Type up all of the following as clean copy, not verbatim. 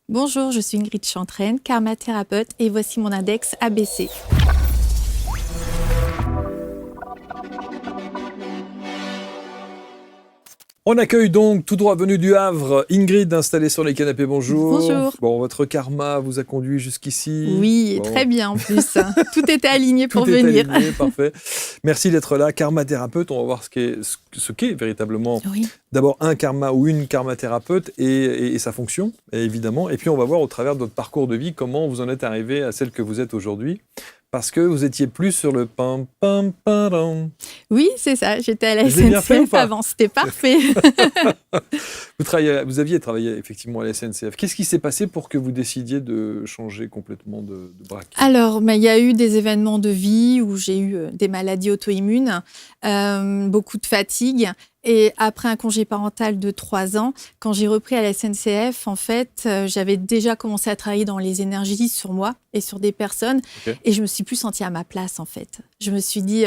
Bonjour, je suis Ingrid Chantraine, karmathérapeute et voici mon index ABC. On accueille donc, tout droit venu du Havre, Ingrid installée sur les canapés. Bonjour. Bonjour. Bon, votre karma vous a conduit jusqu'ici. Oui, bon. Très bien en plus. Tout était aligné pour Tout est venir. aligné, parfait. Merci d'être là. Karmathérapeute, on va voir ce qu'est véritablement Oui. d'abord un karma ou une karmathérapeute et sa fonction, évidemment. Et puis on va voir au travers de votre parcours de vie comment vous en êtes arrivé à celle que vous êtes aujourd'hui. Parce que vous étiez plus sur le pam pam pam. Oui, c'est ça. J'étais à la Je l'ai bien fait ou SNCF pas avant. C'était parfait. Vous aviez travaillé effectivement à la SNCF. Qu'est-ce qui s'est passé pour que vous décidiez de changer complètement de braque? Alors, il y a eu des événements de vie où j'ai eu des maladies auto-immunes, beaucoup de fatigue. Et après un congé parental de 3 ans, quand j'ai repris à la SNCF, en fait, j'avais déjà commencé à travailler dans les énergies sur moi et sur des personnes. Okay. Et je me suis plus sentie à ma place, en fait. Je me suis dit,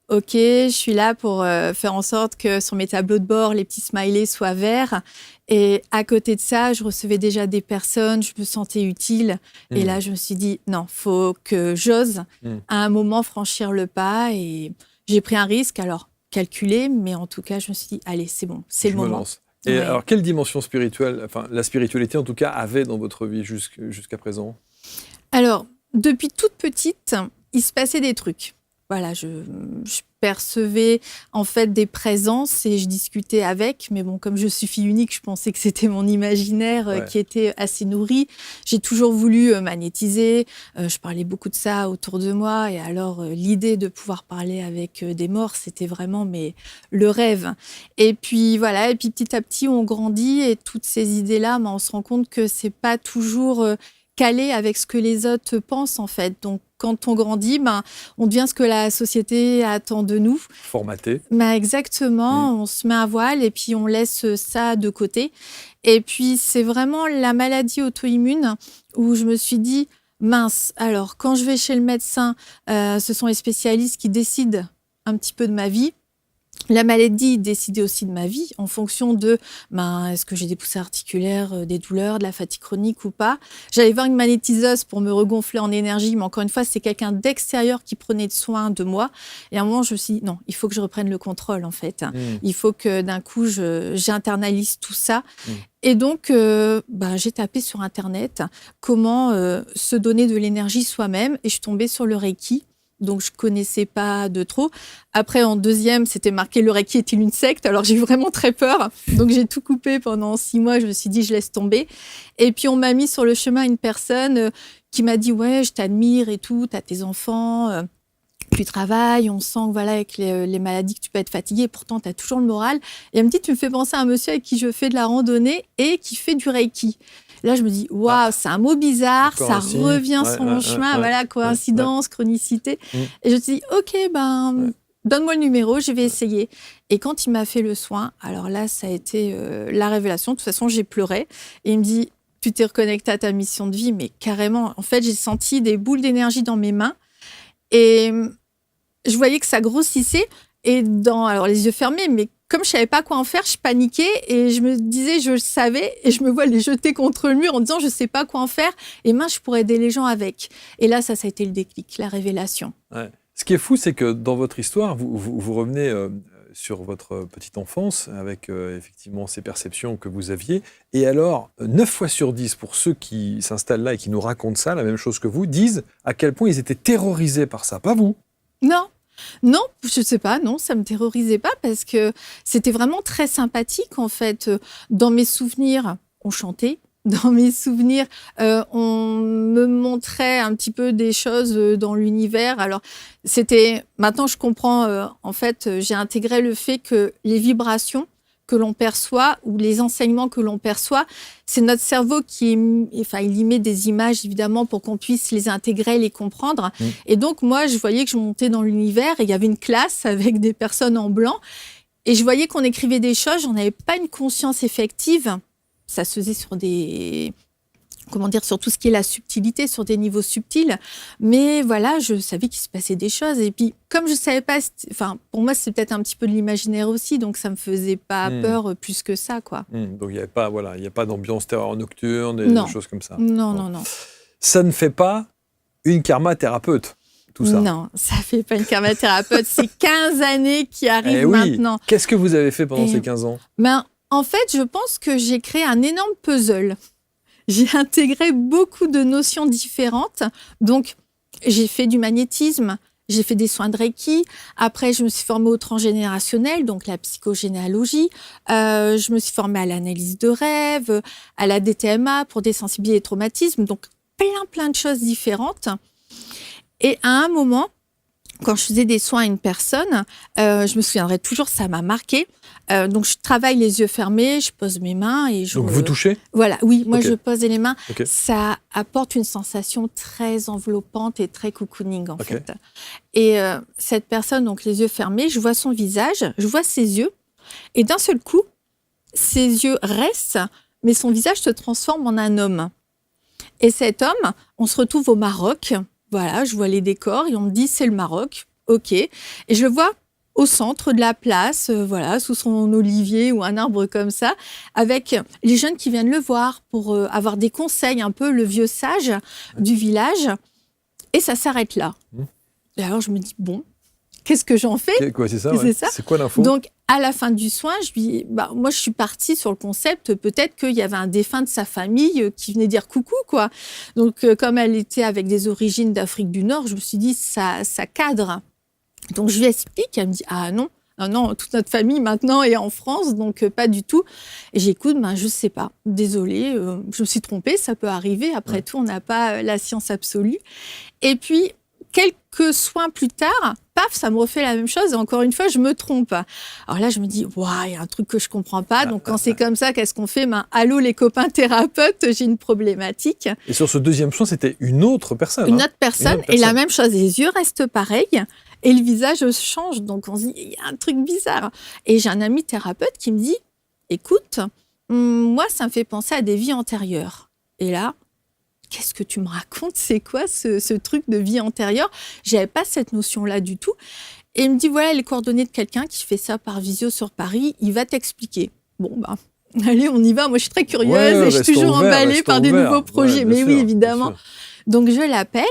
OK, je suis là pour faire en sorte que sur mes tableaux de bord, les petits smileys soient verts. Et à côté de ça, je recevais déjà des personnes, je me sentais utile. Et là, je me suis dit, non, faut que j'ose à un moment franchir le pas. Et j'ai pris un risque, alors calculé, mais en tout cas, je me suis dit, allez, c'est bon, c'est le moment. Lance. Et alors, quelle dimension spirituelle, enfin la spiritualité en tout cas, avait dans votre vie jusqu'à présent? Alors, depuis toute petite, il se passait des trucs. Voilà, je percevais en fait des présences et je discutais avec. Mais bon, comme je suis fille unique, je pensais que c'était mon imaginaire qui était assez nourri. J'ai toujours voulu magnétiser. Je parlais beaucoup de ça autour de moi. Et alors, l'idée de pouvoir parler avec des morts, c'était vraiment le rêve. Et puis voilà, et puis petit à petit, on grandit et toutes ces idées-là, on se rend compte que c'est pas toujours calé avec ce que les autres pensent en fait. Donc, quand on grandit, on devient ce que la société attend de nous. Formaté. Exactement, on se met un voile et puis on laisse ça de côté. Et puis, c'est vraiment la maladie auto-immune où je me suis dit, mince, alors quand je vais chez le médecin, ce sont les spécialistes qui décident un petit peu de ma vie. La maladie décidait aussi de ma vie en fonction de est-ce que j'ai des poussées articulaires, des douleurs, de la fatigue chronique ou pas. J'allais voir une magnétiseuse pour me regonfler en énergie, mais encore une fois, c'est quelqu'un d'extérieur qui prenait soin de moi. Et à un moment, je me suis dit, non, il faut que je reprenne le contrôle en fait. Il faut que d'un coup, j'internalise tout ça. Et donc, j'ai tapé sur Internet comment se donner de l'énergie soi-même et je suis tombée sur le Reiki. Donc, je ne connaissais pas de trop. Après, en deuxième, c'était marqué « Le Reiki est-il une secte ?» Alors, j'ai eu vraiment très peur. Donc, j'ai tout coupé pendant 6 mois. Je me suis dit « Je laisse tomber ». Et puis, on m'a mis sur le chemin une personne qui m'a dit « Ouais, je t'admire et tout. Tu as tes enfants, tu travailles. On sent que voilà, avec les maladies que tu peux être fatiguée. Pourtant, tu as toujours le moral. » Et elle me dit « Tu me fais penser à un monsieur avec qui je fais de la randonnée et qui fait du Reiki. » Là, je me dis, waouh, c'est un mot bizarre, ça revient sur mon chemin, voilà, coïncidence, chronicité. Et je me suis dit, OK, donne-moi le numéro, je vais essayer. Et quand il m'a fait le soin, alors là, ça a été la révélation. De toute façon, j'ai pleuré. Et il me dit, tu t'es reconnecté à ta mission de vie, mais carrément. En fait, j'ai senti des boules d'énergie dans mes mains. Et je voyais que ça grossissait. Et alors les yeux fermés, mais comme je savais pas quoi en faire, je paniquais et je me disais, je le savais, et je me vois les jeter contre le mur en disant, je sais pas quoi en faire, et je pourrais aider les gens avec. Et là, ça a été le déclic, la révélation. Ouais. Ce qui est fou, c'est que dans votre histoire, vous revenez sur votre petite enfance avec effectivement ces perceptions que vous aviez. Et alors, 9 fois sur 10, pour ceux qui s'installent là et qui nous racontent ça, la même chose que vous, disent à quel point ils étaient terrorisés par ça. Pas vous? Non, je sais pas, non, ça me terrorisait pas parce que c'était vraiment très sympathique en fait. Dans mes souvenirs, on chantait. Dans mes souvenirs, on me montrait un petit peu des choses dans l'univers. Alors, maintenant je comprends, en fait, j'ai intégré le fait que les vibrations que l'on perçoit ou les enseignements que l'on perçoit, c'est notre cerveau il y met des images évidemment pour qu'on puisse les intégrer, les comprendre. Et donc moi, je voyais que je montais dans l'univers et il y avait une classe avec des personnes en blanc et je voyais qu'on écrivait des choses, j'en avais pas une conscience effective. Ça se faisait sur des sur tout ce qui est la subtilité, sur des niveaux subtils. Mais voilà, je savais qu'il se passait des choses. Et puis, comme je ne savais pas, pour moi, c'est peut-être un petit peu de l'imaginaire aussi, donc ça ne me faisait pas peur plus que ça, quoi. Donc, il n'y a pas d'ambiance terreur nocturne, des choses comme ça. Non. Ça ne fait pas une karma thérapeute, tout ça. Non, ça ne fait pas une karma thérapeute. C'est 15 années qui arrivent maintenant. Qu'est-ce que vous avez fait pendant ces 15 ans ? En fait, je pense que j'ai créé un énorme puzzle. J'ai intégré beaucoup de notions différentes. Donc, j'ai fait du magnétisme, j'ai fait des soins de Reiki. Après, je me suis formée au transgénérationnel, donc la psychogénéalogie. Je me suis formée à l'analyse de rêves, à la DTMA pour désensibiliser les traumatismes. Donc, plein de choses différentes. Et à un moment, quand je faisais des soins à une personne, je me souviendrai toujours, ça m'a marqué. Donc, je travaille les yeux fermés, je pose mes mains et je... Donc, vous touchez ? Voilà, oui, moi, je pose les mains. Okay. Ça apporte une sensation très enveloppante et très cocooning, en fait. Et cette personne, donc les yeux fermés, je vois son visage, je vois ses yeux. Et d'un seul coup, ses yeux restent, mais son visage se transforme en un homme. Et cet homme, on se retrouve au Maroc. Voilà, je vois les décors et on me dit, c'est le Maroc. OK. Et je le vois au centre de la place, sous son olivier ou un arbre comme ça, avec les jeunes qui viennent le voir pour avoir des conseils, un peu le vieux sage du village. Et ça s'arrête là. Et alors, je me dis, bon, qu'est-ce que j'en fais ? C'est ça. C'est quoi l'info ? Donc, à la fin du soin, je lui dis, moi, je suis partie sur le concept, peut-être qu'il y avait un défunt de sa famille qui venait dire coucou, quoi. Donc, comme elle était avec des origines d'Afrique du Nord, je me suis dit, ça cadre. Donc, je lui explique, elle me dit, ah non, toute notre famille maintenant est en France, donc pas du tout. Et j'écoute, je ne sais pas, désolée, je me suis trompée, ça peut arriver. Après tout, on n'a pas la science absolue. Et puis, quelques soins plus tard, paf, ça me refait la même chose. Et encore une fois, je me trompe. Alors là, je me dis, il y a un truc que je ne comprends pas. Donc, quand c'est comme ça, qu'est-ce qu'on fait ? Allô, les copains thérapeutes, j'ai une problématique. Et sur ce deuxième soin, c'était une autre personne. Une autre personne. Et la même chose, les yeux restent pareils. Et le visage change. Donc, on se dit, il y a un truc bizarre. Et j'ai un ami thérapeute qui me dit, écoute, moi, ça me fait penser à des vies antérieures. Et là, qu'est-ce que tu me racontes ? C'est quoi ce truc de vie antérieure ? Je n'avais pas cette notion-là du tout. Et il me dit, voilà les coordonnées de quelqu'un qui fait ça par visio sur Paris. Il va t'expliquer. Bon, allez, on y va. Moi, je suis très curieuse et je suis toujours emballée par des nouveaux projets. Mais oui, évidemment. Donc, je l'appelle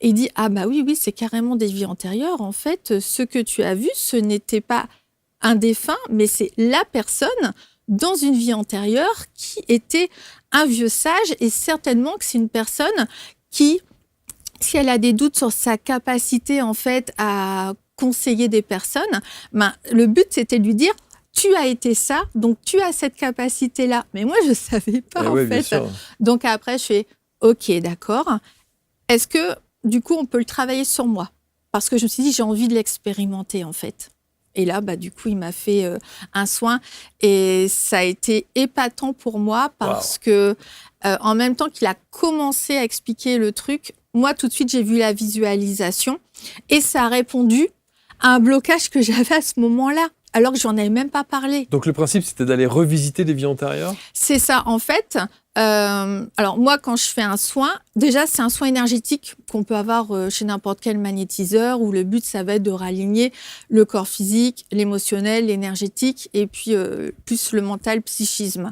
et il dit, oui, c'est carrément des vies antérieures. En fait, ce que tu as vu, ce n'était pas un défunt, mais c'est la personne dans une vie antérieure qui était un vieux sage, et certainement que c'est une personne qui, si elle a des doutes sur sa capacité en fait à conseiller des personnes, le but c'était de lui dire, tu as été ça, donc tu as cette capacité-là. Mais moi, je ne savais pas en fait. Donc après, je fais, ok, d'accord. Est-ce que du coup, on peut le travailler sur moi ? Parce que je me suis dit, j'ai envie de l'expérimenter en fait. Et là, du coup, il m'a fait un soin et ça a été épatant pour moi parce que, en même temps qu'il a commencé à expliquer le truc, moi, tout de suite, j'ai vu la visualisation et ça a répondu à un blocage que j'avais à ce moment-là, alors que j'en avais même pas parlé. Donc, le principe, c'était d'aller revisiter des vies antérieures ? C'est ça. En fait, alors moi, quand je fais un soin, déjà, c'est un soin énergétique qu'on peut avoir chez n'importe quel magnétiseur où le but, ça va être de raligner le corps physique, l'émotionnel, l'énergétique et puis plus le mental, psychisme.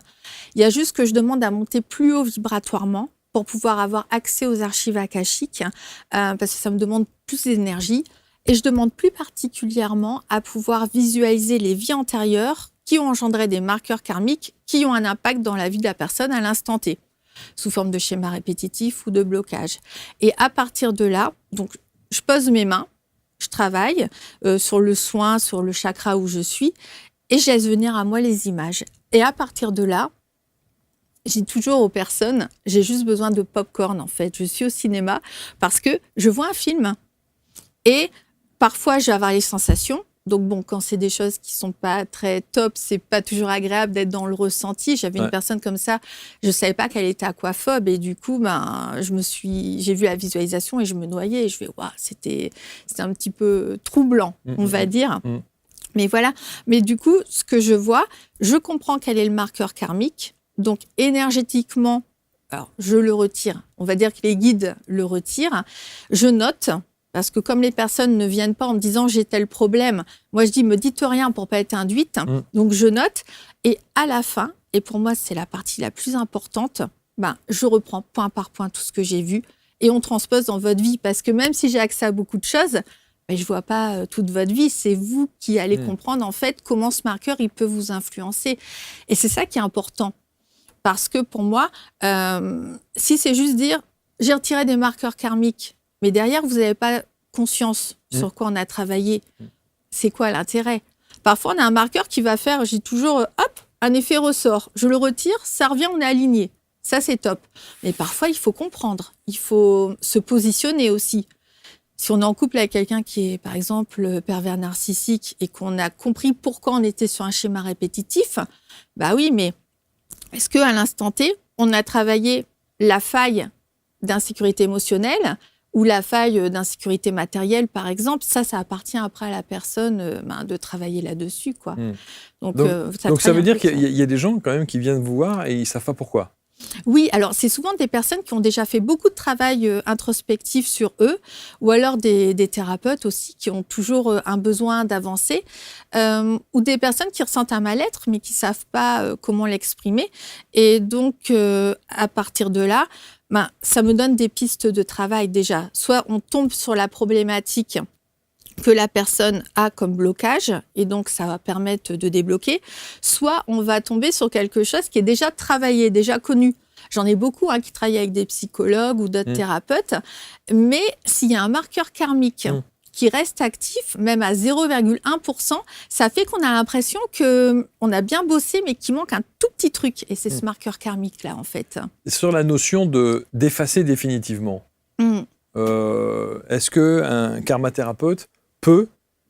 Il y a juste que je demande à monter plus haut vibratoirement pour pouvoir avoir accès aux archives akashiques parce que ça me demande plus d'énergie. Et je demande plus particulièrement à pouvoir visualiser les vies antérieures qui ont engendré des marqueurs karmiques qui ont un impact dans la vie de la personne à l'instant T, sous forme de schéma répétitif ou de blocage. Et à partir de là, donc, je pose mes mains, je travaille sur le soin, sur le chakra où je suis, et je laisse venir à moi les images. Et à partir de là, je dis toujours aux personnes, j'ai juste besoin de popcorn en fait. Je suis au cinéma parce que je vois un film et parfois, je vais avoir les sensations. Donc, quand c'est des choses qui ne sont pas très top, ce n'est pas toujours agréable d'être dans le ressenti. J'avais une personne comme ça, je ne savais pas qu'elle était aquaphobe. Et du coup, j'ai vu la visualisation et je me noyais. Et je fais, c'était un petit peu troublant, on va dire. Mais voilà. Mais du coup, ce que je vois, je comprends quel est le marqueur karmique. Donc, énergétiquement, alors je le retire. On va dire que les guides le retirent. Je note. Parce que comme les personnes ne viennent pas en me disant j'ai tel problème, moi je dis me dites rien pour pas être induite. Donc je note et à la fin, et pour moi c'est la partie la plus importante, je reprends point par point tout ce que j'ai vu et on transpose dans votre vie parce que même si j'ai accès à beaucoup de choses, je vois pas toute votre vie. C'est vous qui allez comprendre en fait comment ce marqueur il peut vous influencer et c'est ça qui est important parce que pour moi, si c'est juste dire j'ai retiré des marqueurs karmiques. Mais derrière, vous n'avez pas conscience sur quoi on a travaillé. C'est quoi l'intérêt? Parfois, on a un marqueur qui va faire, je dis toujours, hop, un effet ressort. Je le retire, ça revient, on est aligné. Ça, c'est top. Mais parfois, il faut comprendre. Il faut se positionner aussi. Si on est en couple avec quelqu'un qui est, par exemple, pervers narcissique et qu'on a compris pourquoi on était sur un schéma répétitif, oui, mais est-ce qu'à l'instant T, on a travaillé la faille d'insécurité émotionnelle ou la faille d'insécurité matérielle, par exemple, ça appartient après à la personne de travailler là-dessus, quoi. Donc ça veut dire qu'il y a des gens quand même qui viennent vous voir et ils ne savent pas pourquoi. Oui, alors c'est souvent des personnes qui ont déjà fait beaucoup de travail introspectif sur eux, ou alors des thérapeutes aussi qui ont toujours un besoin d'avancer, ou des personnes qui ressentent un mal-être mais qui ne savent pas comment l'exprimer. Et donc, à partir de là, ça me donne des pistes de travail déjà. Soit on tombe sur la problématique que la personne a comme blocage, et donc ça va permettre de débloquer, soit on va tomber sur quelque chose qui est déjà travaillé, déjà connu. J'en ai beaucoup qui travaillent avec des psychologues ou d'autres thérapeutes, mais s'il y a un marqueur karmique qui reste actif, même à 0,1%, ça fait qu'on a l'impression qu'on a bien bossé, mais qu'il manque un tout petit truc. Et c'est ce marqueur karmique-là, en fait. Sur la notion d'effacer définitivement, est-ce qu'un karmathérapeute peut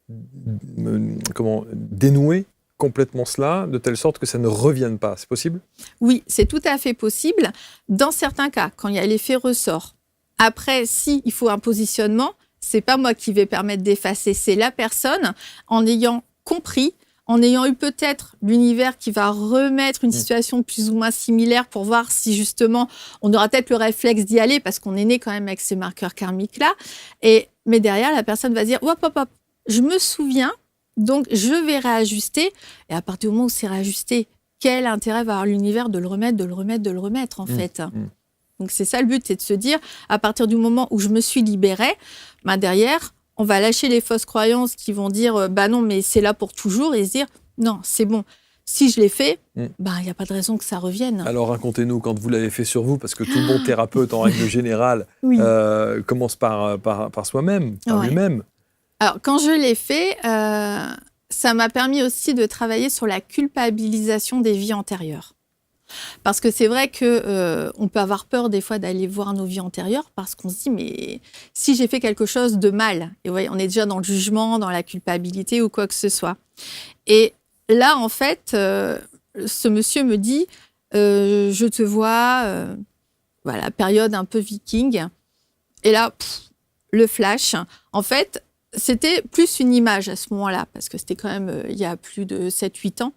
dénouer complètement cela, de telle sorte que ça ne revienne pas? C'est possible? Oui, c'est tout à fait possible. Dans certains cas, quand il y a l'effet ressort. Après, si il faut un positionnement, c'est pas moi qui vais permettre d'effacer, c'est la personne en ayant compris, en ayant eu peut-être l'univers qui va remettre une situation plus ou moins similaire pour voir si justement on aura peut-être le réflexe d'y aller parce qu'on est né quand même avec ces marqueurs karmiques-là. Mais derrière, la personne va dire hop, hop, hop, je me souviens, donc je vais réajuster. Et à partir du moment où c'est réajusté, quel intérêt va avoir l'univers de le remettre en fait. Donc c'est ça le but, c'est de se dire, à partir du moment où je me suis libérée, derrière, on va lâcher les fausses croyances qui vont dire non, mais c'est là pour toujours, et se dire non, c'est bon. Si je l'ai fait, il n'y a pas de raison que ça revienne. Alors racontez-nous quand vous l'avez fait sur vous, parce que tout bon thérapeute en règle générale commence par soi-même, par lui-même. Alors quand je l'ai fait, ça m'a permis aussi de travailler sur la culpabilisation des vies antérieures. Parce que c'est vrai qu'on peut avoir peur des fois d'aller voir nos vies antérieures parce qu'on se dit mais si j'ai fait quelque chose de mal, et on est déjà dans le jugement, dans la culpabilité ou quoi que ce soit. Et là en fait, ce monsieur me dit je te vois, période un peu viking. Et là, le flash. En fait, c'était plus une image à ce moment-là parce que c'était quand même il y a plus de 7-8 ans.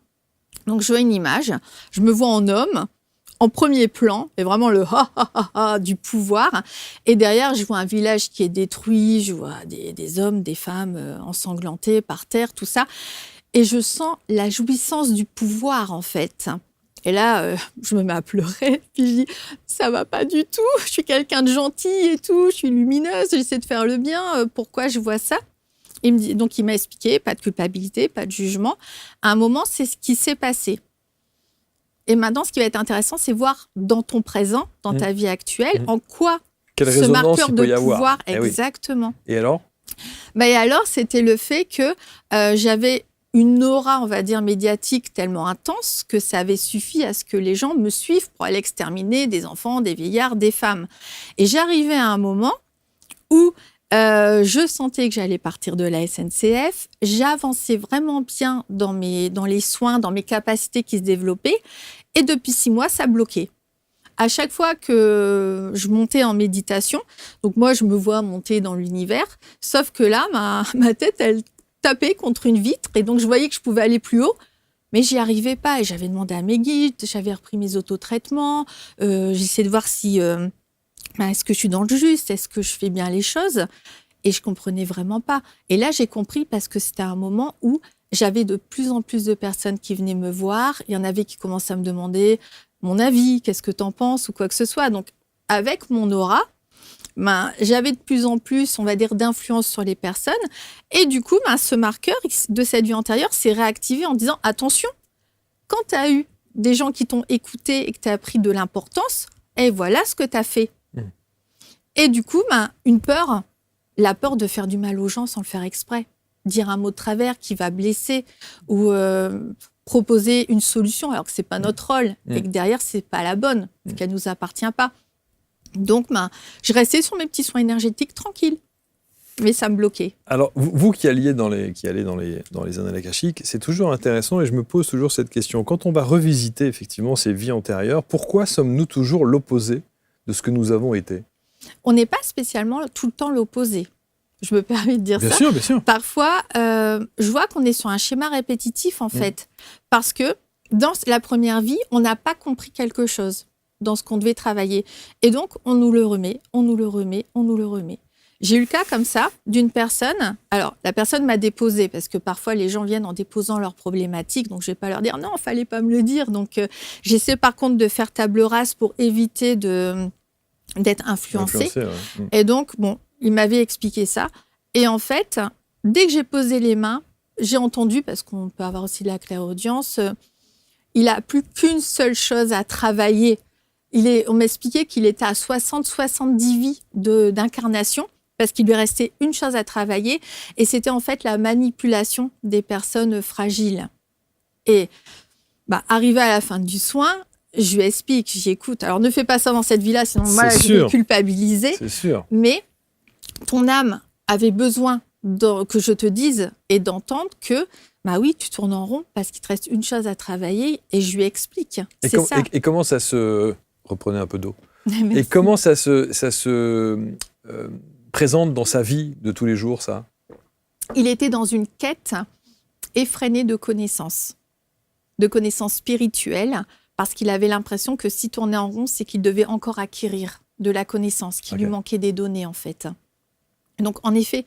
Donc, je vois une image, je me vois en homme, en premier plan, et vraiment le ha du pouvoir. Et derrière, je vois un village qui est détruit, je vois des hommes, des femmes ensanglantés par terre, tout ça. Et je sens la jouissance du pouvoir, en fait. Et là, je me mets à pleurer, puis je dis « ça va pas du tout, je suis quelqu'un de gentil et tout, je suis lumineuse, j'essaie de faire le bien, pourquoi je vois ça ?» Donc, il m'a expliqué, pas de culpabilité, pas de jugement. À un moment, c'est ce qui s'est passé. Et maintenant, ce qui va être intéressant, c'est voir dans ton présent, dans ta vie actuelle, en quoi ce marqueur de pouvoir... Exactement. Et alors ? Et alors, c'était le fait que j'avais une aura, on va dire, médiatique tellement intense que ça avait suffi à ce que les gens me suivent pour aller exterminer des enfants, des vieillards, des femmes. Et j'arrivais à un moment où... je sentais que j'allais partir de la SNCF. J'avançais vraiment bien dans les soins, dans mes capacités qui se développaient. Et depuis 6 mois, ça bloquait. À chaque fois que je montais en méditation, donc moi, je me vois monter dans l'univers, sauf que là, ma tête, elle tapait contre une vitre. Et donc, je voyais que je pouvais aller plus haut. Mais j'y arrivais pas et j'avais demandé à mes guides, j'avais repris mes autotraitements, j'essayais de voir si est-ce que je suis dans le juste, est-ce que je fais bien les choses, et je comprenais vraiment pas. Et là, j'ai compris parce que c'était un moment où j'avais de plus en plus de personnes qui venaient me voir. Il y en avait qui commençaient à me demander mon avis, qu'est-ce que t'en penses ou quoi que ce soit. Donc, avec mon aura, j'avais de plus en plus, on va dire, d'influence sur les personnes. Et du coup, ce marqueur de cette vie antérieure s'est réactivé en disant, attention, quand tu as eu des gens qui t'ont écouté et que tu as pris de l'importance, et voilà ce que tu as fait. Et du coup, une peur, la peur de faire du mal aux gens sans le faire exprès. Dire un mot de travers qui va blesser ou proposer une solution alors que ce n'est pas notre rôle et que derrière, ce n'est pas la bonne, qu'elle ne nous appartient pas. Donc, je restais sur mes petits soins énergétiques tranquilles. Mais ça me bloquait. Alors, vous qui allez dans les annales akashiques, c'est toujours intéressant et je me pose toujours cette question. Quand on va revisiter effectivement ces vies antérieures, pourquoi sommes-nous toujours l'opposé de ce que nous avons été ? On n'est pas spécialement tout le temps l'opposé. Je me permets de dire ça. Bien sûr, bien sûr. Parfois, je vois qu'on est sur un schéma répétitif, en fait. Parce que dans la première vie, on n'a pas compris quelque chose dans ce qu'on devait travailler. Et donc, on nous le remet, on nous le remet, on nous le remet. J'ai eu le cas comme ça d'une personne. Alors, la personne m'a déposé parce que parfois, les gens viennent en déposant leurs problématiques. Donc, je ne vais pas leur dire « Non, il ne fallait pas me le dire ». Donc, j'essaie par contre de faire table rase pour éviter d'être influencée. Ouais. Et donc, il m'avait expliqué ça. Et en fait, dès que j'ai posé les mains, j'ai entendu, parce qu'on peut avoir aussi de la clairaudience, il n'a plus qu'une seule chose à travailler. On m'expliquait qu'il était à 60-70 vies d'incarnation, parce qu'il lui restait une chose à travailler, et c'était en fait la manipulation des personnes fragiles. Et arrivé à la fin du soin, je lui explique, j'y écoute. Alors, ne fais pas ça dans cette vie-là, sinon moi, je vais culpabiliser. C'est sûr. Mais ton âme avait besoin que je te dise et d'entendre que, oui, tu tournes en rond parce qu'il te reste une chose à travailler, et je lui explique. Et comment ça se... Reprenez un peu d'eau. Et comment ça se présente dans sa vie de tous les jours, ça ? Il était dans une quête effrénée de connaissances spirituelles, parce qu'il avait l'impression que s'il tournait en rond, c'est qu'il devait encore acquérir de la connaissance, qu'il lui manquait des données, en fait. Donc, en effet,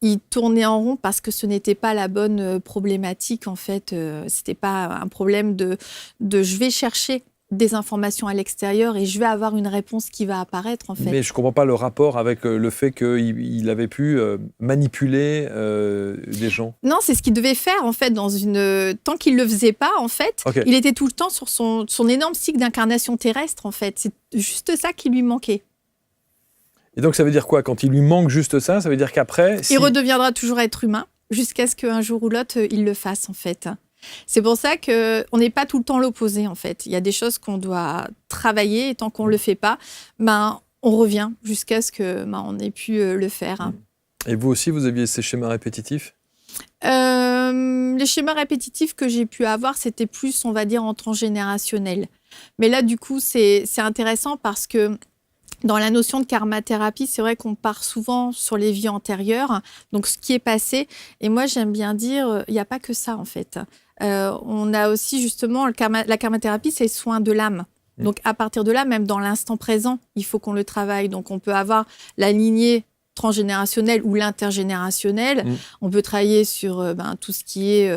il tournait en rond parce que ce n'était pas la bonne problématique, en fait. Ce n'était pas un problème de je vais chercher des informations à l'extérieur et je vais avoir une réponse qui va apparaître, en fait. Mais je ne comprends pas le rapport avec le fait qu'il avait pu manipuler des gens. Non, c'est ce qu'il devait faire, en fait, tant qu'il ne le faisait pas, en fait. Il était tout le temps sur son énorme cycle d'incarnation terrestre, en fait. C'est juste ça qui lui manquait. Et donc, ça veut dire quoi ? Quand il lui manque juste ça, ça veut dire qu'après... Il redeviendra toujours être humain, jusqu'à ce qu'un jour ou l'autre, il le fasse, en fait. C'est pour ça qu'on n'est pas tout le temps l'opposé, en fait. Il y a des choses qu'on doit travailler, et tant qu'on ne le fait pas, on revient jusqu'à ce qu'on ait pu le faire. Et vous aussi, vous aviez ces schémas répétitifs ? Les schémas répétitifs que j'ai pu avoir, c'était plus, on va dire, en transgénérationnel. Mais là, du coup, c'est intéressant parce que dans la notion de karma-thérapie, c'est vrai qu'on part souvent sur les vies antérieures, donc ce qui est passé. Et moi, j'aime bien dire, il n'y a pas que ça, en fait. On a aussi, justement, la karma-thérapie, c'est le soin de l'âme. Donc, à partir de là, même dans l'instant présent, il faut qu'on le travaille. Donc, on peut avoir la lignée transgénérationnelle ou l'intergénérationnelle. On peut travailler sur tout ce qui est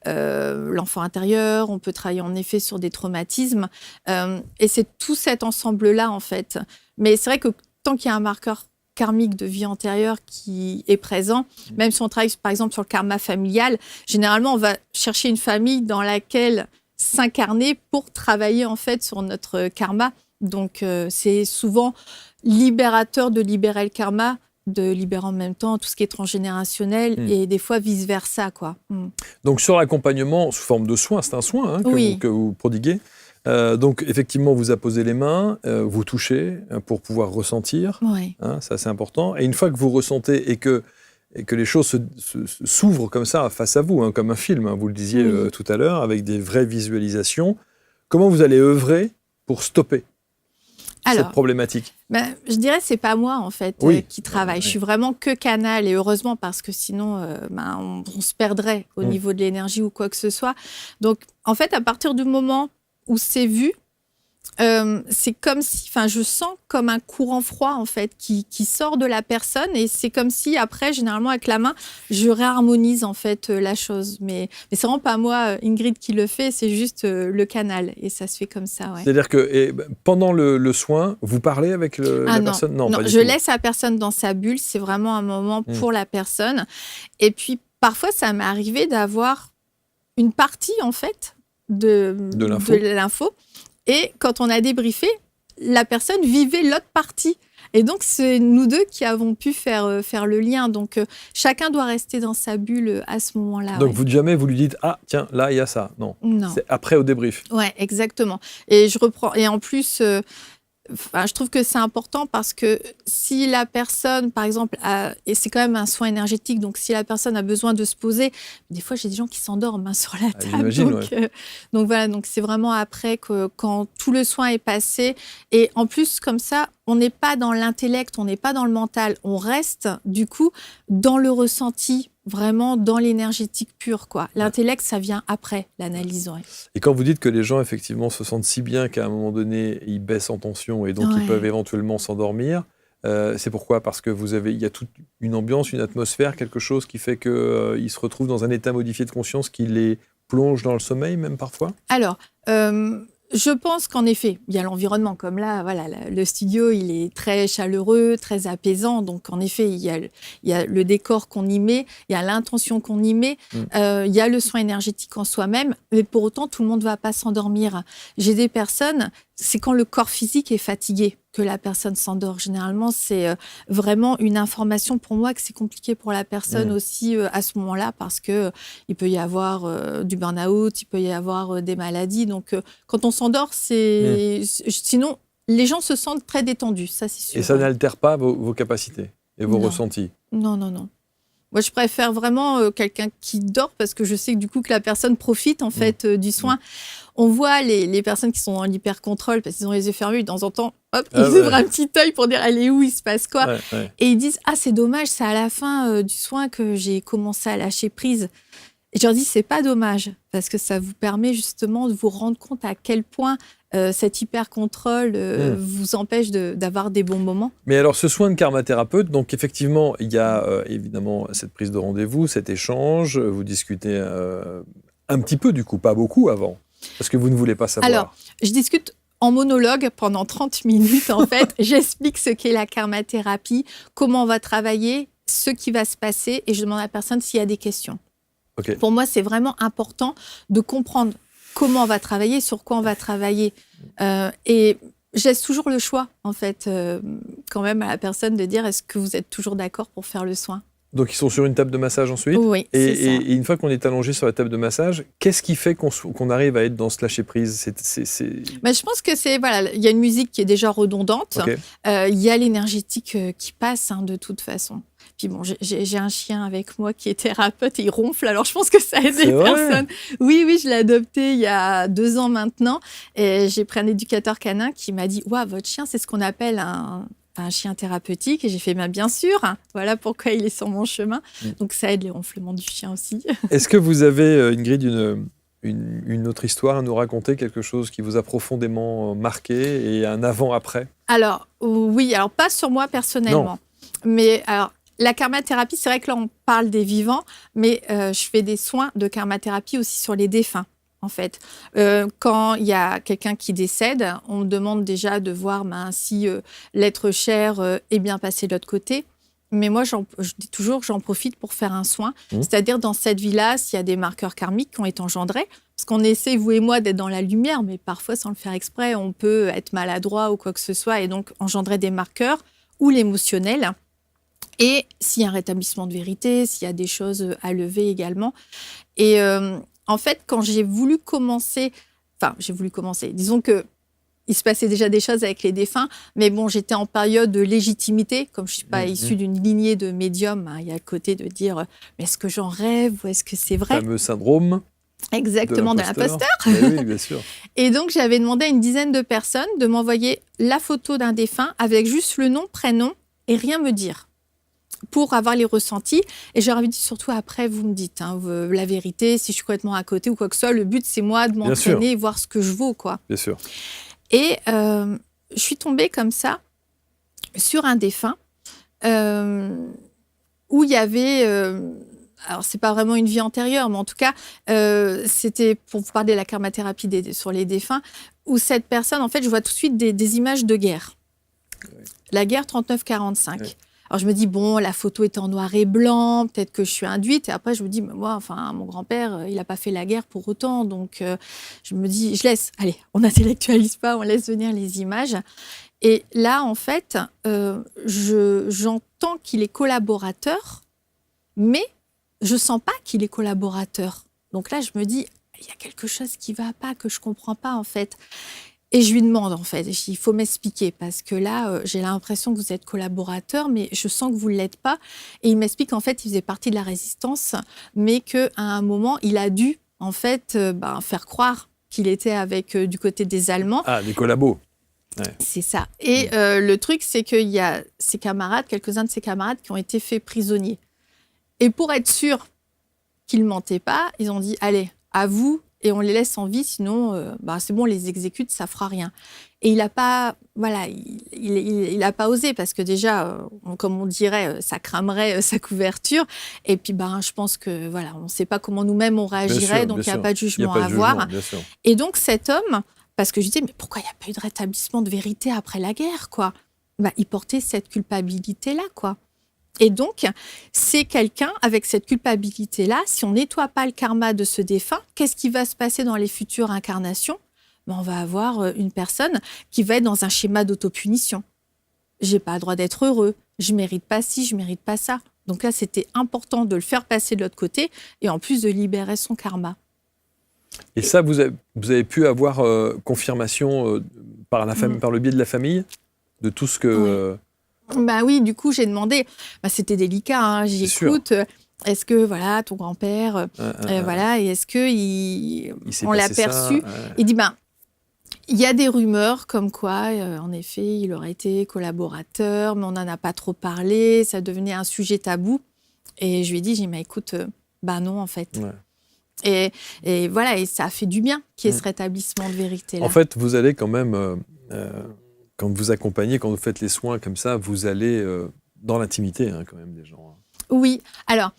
l'enfant intérieur. On peut travailler, en effet, sur des traumatismes. Et c'est tout cet ensemble-là, en fait. Mais c'est vrai que tant qu'il y a un marqueur karmique de vie antérieure qui est présent, même si on travaille par exemple sur le karma familial, généralement on va chercher une famille dans laquelle s'incarner pour travailler en fait sur notre karma. Donc c'est souvent libérateur de libérer le karma, de libérer en même temps tout ce qui est transgénérationnel et des fois vice-versa, quoi. Donc sur l'accompagnement sous forme de soins, c'est un soin que vous prodiguez. Donc, effectivement, vous apposez les mains, vous touchez pour pouvoir ressentir. Oui. Ça, c'est important. Et une fois que vous ressentez et que les choses s'ouvrent comme ça face à vous, comme un film, vous le disiez tout à l'heure, avec des vraies visualisations, comment vous allez œuvrer pour stopper ? cette problématique? Je dirais que c'est pas moi en fait qui travaille. Je suis vraiment que canal et heureusement parce que sinon on se perdrait au niveau de l'énergie ou quoi que ce soit. Donc en fait à partir du moment où c'est vu, c'est comme si, je sens comme un courant froid en fait qui sort de la personne et c'est comme si après généralement avec la main je réharmonise en fait la chose. Mais c'est vraiment pas moi Ingrid qui le fait, c'est juste le canal et ça se fait comme ça. Ouais. C'est-à-dire que pendant le soin, vous parlez avec la personne? Non, je laisse la personne dans sa bulle. C'est vraiment un moment pour la personne. Et puis parfois ça m'est arrivé d'avoir une partie en fait de l'info. Et quand on a débriefé, la personne vivait l'autre partie. Et donc, c'est nous deux qui avons pu faire le lien. Donc, chacun doit rester dans sa bulle à ce moment-là. Donc, jamais vous lui dites « Ah, tiens, là, il y a ça ». Non. C'est après au débrief. Oui, exactement. Et je reprends. Et en plus, je trouve que c'est important parce que si la personne, par exemple, et c'est quand même un soin énergétique, donc si la personne a besoin de se poser, des fois j'ai des gens qui s'endorment sur la table. Donc voilà, donc c'est vraiment après quand tout le soin est passé. Et en plus, comme ça, on n'est pas dans l'intellect, on n'est pas dans le mental, on reste du coup dans le ressenti, vraiment dans l'énergétique pure, quoi. L'intellect, ça vient après l'analyse. Ouais. Et quand vous dites que les gens, effectivement, se sentent si bien qu'à un moment donné, ils baissent en tension et donc ils peuvent éventuellement s'endormir, c'est pourquoi? Parce que il y a toute une ambiance, une atmosphère, quelque chose qui fait qu'ils se retrouvent dans un état modifié de conscience qui les plonge dans le sommeil, même parfois? Alors, je pense qu'en effet, il y a l'environnement. Comme là, voilà, le studio, il est très chaleureux, très apaisant. Donc, en effet, il y a le décor qu'on y met, il y a l'intention qu'on y met, il y a le soin énergétique en soi-même. Mais pour autant, tout le monde ne va pas s'endormir. J'ai des personnes, c'est quand le corps physique est fatigué que la personne s'endort. Généralement, c'est vraiment une information pour moi que c'est compliqué pour la personne aussi à ce moment-là parce qu'il peut y avoir du burn-out, il peut y avoir des maladies. Donc, quand on s'endort, sinon, les gens se sentent très détendus, ça c'est sûr. Et ça n'altère pas vos capacités et vos ressentis? Non. Moi, je préfère vraiment quelqu'un qui dort parce que je sais que du coup que la personne profite en fait du soin. On voit les personnes qui sont en hyper-contrôle parce qu'ils ont les yeux fermés, de temps en temps, hop, ils ouvrent un petit œil pour dire « elle est où, il se passe quoi ?» Et ils disent « ah, c'est dommage, c'est à la fin du soin que j'ai commencé à lâcher prise ». Et je leur dis « c'est pas dommage parce que ça vous permet justement de vous rendre compte à quel point cet hyper-contrôle vous empêche d'avoir des bons moments. » Mais alors, ce soin de karmathérapeute, donc effectivement, il y a évidemment cette prise de rendez-vous, cet échange, vous discutez un petit peu du coup, pas beaucoup avant. Parce que vous ne voulez pas savoir. Alors, je discute en monologue pendant 30 minutes, en fait. J'explique ce qu'est la karmathérapie, comment on va travailler, ce qui va se passer, et je demande à la personne s'il y a des questions. Okay. Pour moi, c'est vraiment important de comprendre comment on va travailler, sur quoi on va travailler. Et je laisse toujours le choix, en fait, quand même à la personne de dire est-ce que vous êtes toujours d'accord pour faire le soin ? Donc, ils sont sur une table de massage ensuite. Oui, et une fois qu'on est allongé sur la table de massage, qu'est-ce qui fait qu'on arrive à être dans ce lâcher-prise? Je pense que il y a une musique qui est déjà redondante. Il y a l'énergétique qui passe, de toute façon. Puis bon, j'ai un chien avec moi qui est thérapeute et il ronfle, alors je pense que ça aide les personnes. Oui, je l'ai adopté il y a 2 ans maintenant. Et j'ai pris un éducateur canin qui m'a dit « Waouh, votre chien, c'est ce qu'on appelle un chien thérapeutique », et j'ai fait bien sûr, voilà pourquoi il est sur mon chemin. Donc ça aide les ronflements du chien aussi. Est-ce que vous avez, Ingrid, une autre histoire à nous raconter, quelque chose qui vous a profondément marqué et un avant-après? Alors oui, alors pas sur moi personnellement, mais alors la karmathérapie, c'est vrai que là on parle des vivants, mais je fais des soins de karmathérapie aussi sur les défunts. En fait, quand il y a quelqu'un qui décède, on me demande déjà de voir si l'être cher est bien passé de l'autre côté. Mais moi, je dis toujours, j'en profite pour faire un soin. C'est-à-dire, dans cette vie-là, s'il y a des marqueurs karmiques qui ont été engendrés, parce qu'on essaie, vous et moi, d'être dans la lumière, mais parfois, sans le faire exprès, on peut être maladroit ou quoi que ce soit, et donc engendrer des marqueurs ou l'émotionnel. Et s'il y a un rétablissement de vérité, s'il y a des choses à lever également. Et en fait, quand j'ai voulu commencer, disons que il se passait déjà des choses avec les défunts, mais bon, j'étais en période de légitimité, comme je ne suis pas issue d'une lignée de médiums, il y a le côté de dire, mais est-ce que j'en rêve ou est-ce que c'est vrai ? Le fameux syndrome. Exactement, de l'imposteur. Oui, bien sûr. Et donc, j'avais demandé à une dizaine de personnes de m'envoyer la photo d'un défunt avec juste le nom, prénom et rien me dire pour avoir les ressentis. Et j'aurais dit surtout après, vous me dites la vérité, si je suis complètement à côté ou quoi que ce soit. Le but, c'est moi de m'entraîner et voir ce que je vaux, quoi. Bien sûr. Et je suis tombée comme ça sur un défunt où il y avait... alors, c'est pas vraiment une vie antérieure, mais en tout cas, c'était pour vous parler de la karmathérapie sur les défunts, où cette personne, en fait, je vois tout de suite des images de guerre. Oui. La guerre 39-45. Oui. Alors, je me dis, bon, la photo est en noir et blanc, peut-être que je suis induite. Et après, je me dis, moi, enfin, mon grand-père, il n'a pas fait la guerre pour autant. Donc, je me dis, je laisse, allez, on n'intellectualise pas, on laisse venir les images. Et là, en fait, j'entends qu'il est collaborateur, mais je sens pas qu'il est collaborateur. Donc là, je me dis, il y a quelque chose qui va pas, que je comprends pas, en fait. Et je lui demande, en fait, il faut m'expliquer, parce que là, j'ai l'impression que vous êtes collaborateur, mais je sens que vous ne l'êtes pas. Et il m'explique qu'en fait, il faisait partie de la résistance, mais qu'à un moment, il a dû, en fait, faire croire qu'il était avec du côté des Allemands. Ah, des collabos. Ouais. C'est ça. Et le truc, c'est qu'il y a ses camarades, quelques-uns de ses camarades, qui ont été faits prisonniers. Et pour être sûr qu'ils ne mentaient pas, ils ont dit « Allez, à vous, et on les laisse en vie, sinon, c'est bon, on les exécute, ça ne fera rien. » Et il n'a pas, il a pas osé, parce que déjà, comme on dirait, ça cramerait sa couverture. Et puis, je pense que, voilà, on ne sait pas comment nous-mêmes on réagirait, donc il n'y a pas de jugement à avoir. Et donc, cet homme, parce que je disais « Mais pourquoi il n'y a pas eu de rétablissement de vérité après la guerre, quoi ?» Il portait cette culpabilité-là, quoi. Et donc, c'est quelqu'un avec cette culpabilité-là. Si on nettoie pas le karma de ce défunt, qu'est-ce qui va se passer dans les futures incarnations ? On va avoir une personne qui va être dans un schéma d'autopunition. J'ai pas le droit d'être heureux, je mérite pas ci, je mérite pas ça. Donc là, c'était important de le faire passer de l'autre côté et en plus de libérer son karma. Et ça, vous avez pu avoir confirmation par le biais de la famille de tout ce que... Oui. Oui, du coup, j'ai demandé. C'était délicat, hein, j'écoute. Est-ce que, voilà, ton grand-père, voilà, et est-ce qu'on l'a perçu ? Il dit, il y a des rumeurs comme quoi, en effet, il aurait été collaborateur, mais on n'en a pas trop parlé, ça devenait un sujet tabou. Et je lui ai dit, écoute, non, en fait. Ouais. Et voilà, et ça a fait du bien qu'il y ait ce rétablissement de vérité-là. En fait, vous allez quand même... Quand vous accompagnez, quand vous faites les soins comme ça, vous allez dans l'intimité quand même des gens. Oui, alors,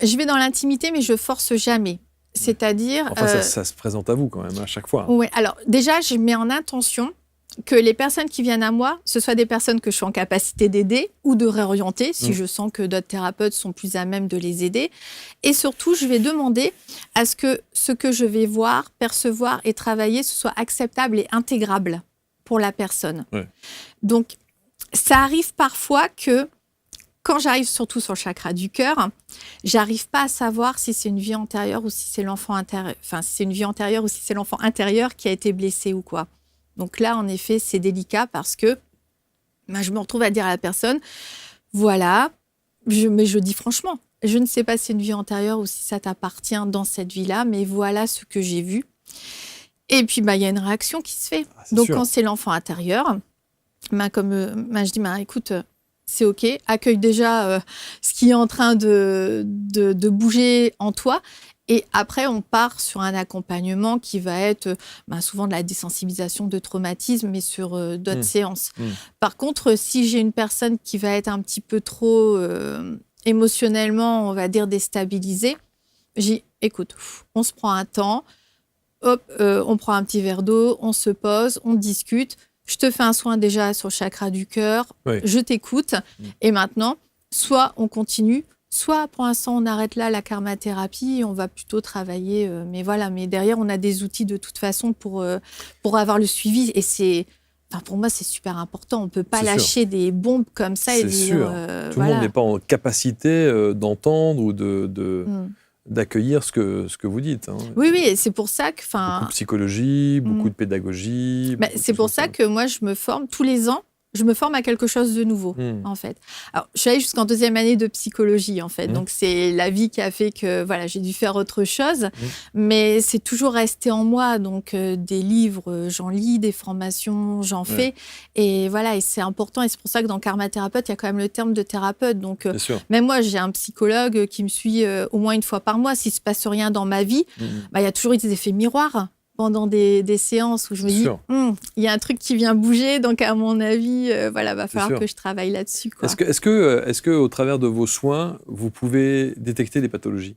je vais dans l'intimité, mais je force jamais. C'est-à-dire... Enfin, ça se présente à vous quand même, à chaque fois. Oui, alors déjà, je mets en intention que les personnes qui viennent à moi, ce soient des personnes que je suis en capacité d'aider ou de réorienter, si je sens que d'autres thérapeutes sont plus à même de les aider. Et surtout, je vais demander à ce que je vais voir, percevoir et travailler, ce soit acceptable et intégrable pour la personne. Ouais. Donc, ça arrive parfois que, quand j'arrive surtout sur le chakra du cœur, j'arrive pas à savoir si c'est une vie antérieure ou si c'est l'enfant intérieur, enfin, si c'est une vie antérieure ou si c'est l'enfant intérieur qui a été blessé ou quoi. Donc là, en effet, c'est délicat parce que je me retrouve à dire à la personne, voilà, mais je dis franchement, je ne sais pas si c'est une vie antérieure ou si ça t'appartient dans cette vie-là, mais voilà ce que j'ai vu. Et puis, y a une réaction qui se fait. Donc, sûr. Quand c'est l'enfant intérieur, je dis, écoute, c'est OK. Accueille déjà ce qui est en train de bouger en toi. Et après, on part sur un accompagnement qui va être souvent de la désensibilisation de traumatisme, mais sur d'autres séances. Par contre, si j'ai une personne qui va être un petit peu trop émotionnellement, on va dire, déstabilisée, j'ai dit, écoute, on se prend un temps. Hop, on prend un petit verre d'eau, on se pose, on discute. Je te fais un soin déjà sur le chakra du cœur, je t'écoute. Et maintenant, soit on continue, soit pour l'instant on arrête là la karmathérapie et on va plutôt travailler. Mais derrière on a des outils de toute façon pour avoir le suivi. Et pour moi c'est super important. On ne peut pas lâcher des bombes comme ça et dire. Tout le monde n'est pas en capacité d'entendre ou d'accueillir ce que vous dites. Hein. Oui, c'est pour ça que... Beaucoup de psychologie, beaucoup de pédagogie. C'est pour ça que moi, je me forme tous les ans. je me forme à quelque chose de nouveau, en fait. Alors, je suis allée jusqu'en 2e année de psychologie, en fait. Donc, c'est la vie qui a fait que voilà, j'ai dû faire autre chose. Mais c'est toujours resté en moi. Donc, des livres, j'en lis, des formations, j'en fais. Et voilà, et c'est important. Et c'est pour ça que dans Karma Thérapeute, il y a quand même le terme de thérapeute. Donc, même moi, j'ai un psychologue qui me suit au moins une fois par mois. S'il ne se passe rien dans ma vie, il y a toujours eu des effets miroirs pendant des séances où je me dis, il y a un truc qui vient bouger, donc à mon avis, voilà, va falloir que je travaille là-dessus, quoi. Est-ce que, au travers de vos soins, vous pouvez détecter des pathologies ?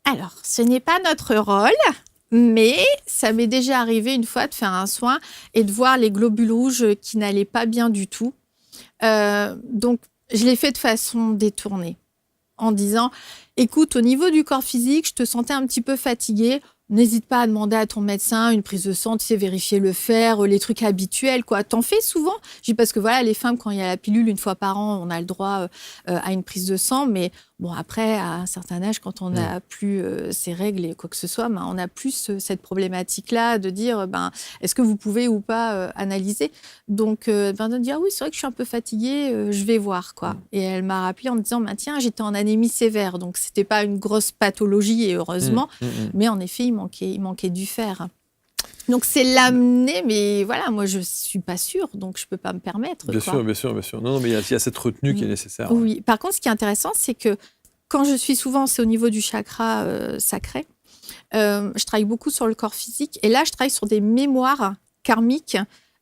Alors, ce n'est pas notre rôle, mais ça m'est déjà arrivé une fois de faire un soin et de voir les globules rouges qui n'allaient pas bien du tout. Donc, je l'ai fait de façon détournée, en disant, écoute, au niveau du corps physique, je te sentais un petit peu fatiguée. N'hésite pas à demander à ton médecin une prise de sang, tu sais, vérifier le fer, les trucs habituels, quoi. T'en fais souvent? Je dis parce que voilà, les femmes, quand il y a la pilule, une fois par an, on a le droit à une prise de sang. Mais bon, après, à un certain âge, quand on n'a plus ces règles et quoi que ce soit, on n'a plus cette problématique-là de dire, est-ce que vous pouvez ou pas analyser? Donc, de dire, ah oui, c'est vrai que je suis un peu fatiguée, je vais voir, quoi. Et elle m'a rappelé en me disant, tiens, j'étais en anémie sévère. Donc, c'était pas une grosse pathologie, et heureusement. Mais en effet, il manquait du fer. Donc, c'est l'amener, mais voilà, moi, je ne suis pas sûre, donc je ne peux pas me permettre. Bien sûr. Non, mais il y a cette retenue qui est nécessaire. Oui. Par contre, ce qui est intéressant, c'est que quand je suis souvent, c'est au niveau du chakra sacré, je travaille beaucoup sur le corps physique. Et là, je travaille sur des mémoires karmiques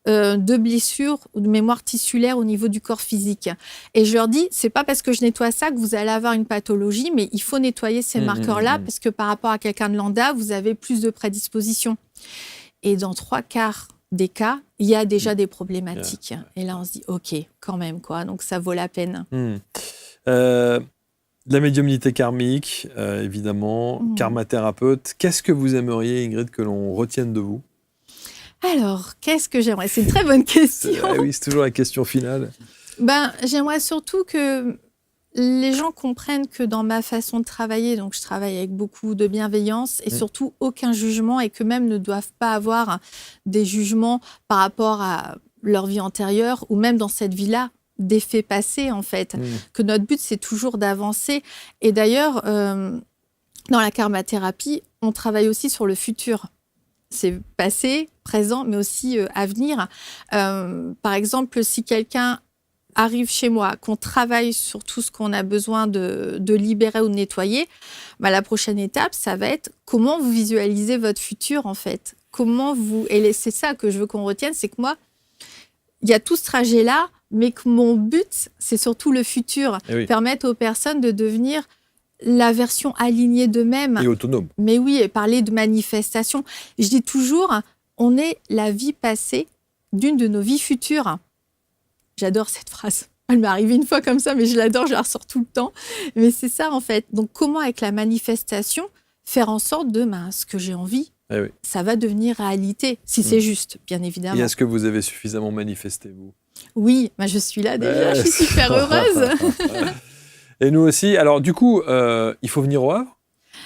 de blessures ou de mémoires tissulaires au niveau du corps physique. Et je leur dis, c'est pas parce que je nettoie ça que vous allez avoir une pathologie, mais il faut nettoyer ces marqueurs-là parce que par rapport à quelqu'un de lambda, vous avez plus de prédispositions. Et dans 3/4 des cas, il y a déjà des problématiques. Et là, on se dit, OK, quand même, quoi. Donc, ça vaut la peine. La médiumnité karmique, évidemment, karma thérapeute. Qu'est-ce que vous aimeriez, Ingrid, que l'on retienne de vous ? Alors, qu'est-ce que j'aimerais ? C'est une très bonne question. Oui, c'est toujours la question finale. J'aimerais surtout que les gens comprennent que dans ma façon de travailler, donc je travaille avec beaucoup de bienveillance et surtout aucun jugement, et que même ne doivent pas avoir des jugements par rapport à leur vie antérieure ou même dans cette vie-là, des faits passés, en fait. Que notre but, c'est toujours d'avancer. Et d'ailleurs, dans la karmathérapie, on travaille aussi sur le futur. C'est passé, présent, mais aussi à venir. Par exemple, si quelqu'un arrive chez moi, qu'on travaille sur tout ce qu'on a besoin de libérer ou de nettoyer, la prochaine étape, ça va être comment vous visualisez votre futur, en fait. Et c'est ça que je veux qu'on retienne, c'est que moi, il y a tout ce trajet-là, mais que mon but, c'est surtout le futur. Permettre aux personnes de devenir la version alignée d'eux-mêmes. Et autonome. Mais oui, et parler de manifestation. Je dis toujours, on est la vie passée d'une de nos vies futures. J'adore cette phrase. Elle m'est arrivée une fois comme ça, mais je l'adore, je la ressors tout le temps. Mais c'est ça, en fait. Donc, comment, avec la manifestation, faire en sorte de ce que j'ai envie, ça va devenir réalité, si c'est juste, bien évidemment. Et est-ce que vous avez suffisamment manifesté, vous ? Oui, je suis là déjà, je suis super heureuse. Et nous aussi. Alors, du coup, il faut venir au Havre ?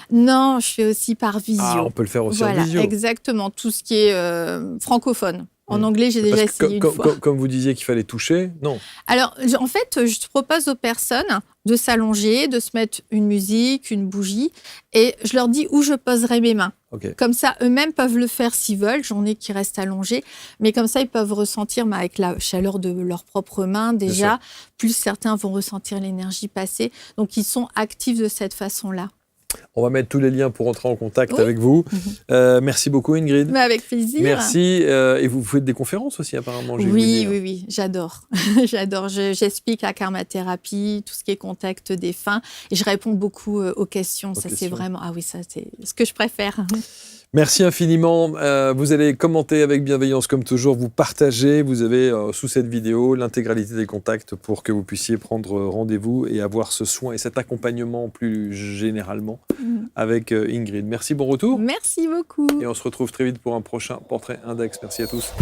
Non, je fais aussi par visio. Ah, on peut le faire aussi en visio. Exactement, tout ce qui est francophone. En anglais, j'ai déjà essayé une fois. Comme vous disiez qu'il fallait toucher, non. Alors, en fait, je propose aux personnes de s'allonger, de se mettre une musique, une bougie, et je leur dis où je poserai mes mains. Comme ça, eux-mêmes peuvent le faire s'ils veulent. J'en ai qui restent allongés, mais comme ça, ils peuvent ressentir avec la chaleur de leurs propres mains déjà. Plus certains vont ressentir l'énergie passer. Donc, ils sont actifs de cette façon-là. On va mettre tous les liens pour entrer en contact avec vous. Merci beaucoup, Ingrid. Avec plaisir. Merci. Et vous faites des conférences aussi, apparemment. Oui, j'adore. J'adore. J'explique la karmathérapie, tout ce qui est contact défunt. Et je réponds beaucoup aux questions. C'est vraiment... Ah oui, ça, c'est ce que je préfère. Merci infiniment. Vous allez commenter avec bienveillance comme toujours, vous partagez. Vous avez sous cette vidéo l'intégralité des contacts pour que vous puissiez prendre rendez-vous et avoir ce soin et cet accompagnement plus généralement avec Ingrid. Merci, bon retour. Merci beaucoup. Et on se retrouve très vite pour un prochain Portrait Index. Merci à tous.